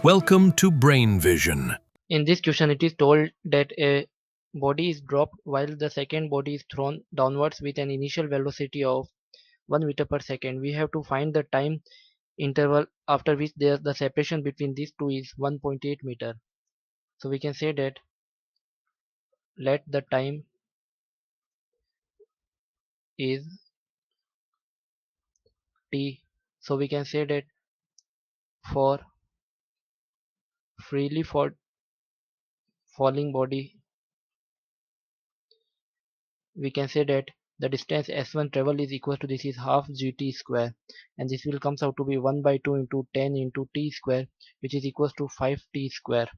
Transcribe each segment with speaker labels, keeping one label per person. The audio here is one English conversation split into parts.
Speaker 1: Welcome to Brain Vision.
Speaker 2: In this question, it is told that a body is dropped while the second body is thrown downwards with an initial velocity of 1 meter per second. We have to find the time interval after which the separation between these two is 1.8 meter. So we can say that let the time is t. So we can say that for freely falling body, we can say that the distance s1 travel is equal to, this is half gt square, and this will comes out to be 1 by 2 into 10 into t square, which is equals to 5t square.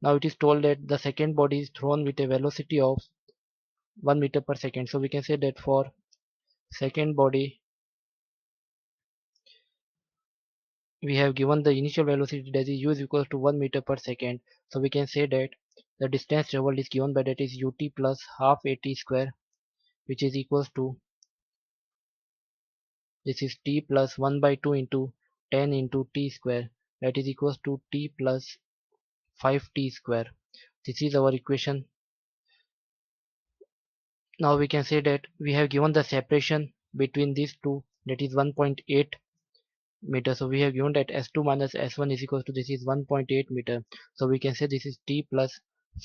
Speaker 2: Now it is told that the second body is thrown with a velocity of 1 meter per second. So we can say that for second body we have given the initial velocity, that is u is equals to 1 meter per second. So we can say that the distance traveled is given by, that is ut plus half at square, which is equals to, this is t plus 1 by 2 into 10 into t square, that is equals to t plus 5t square. This is our equation. Now we can say that we have given the separation between these two, that is 1.8 meter. So we have given that s2 minus s1 is equals to, this is 1.8 meter. So we can say this is t plus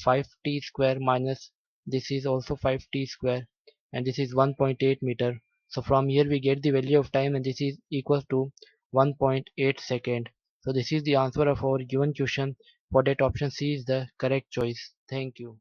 Speaker 2: 5t square minus this is also 5t square, and this is 1.8 meter. So from here we get the value of time, and this is equals to 1.8 second. So this is the answer of our given question. For that, option C is the correct choice. Thank you.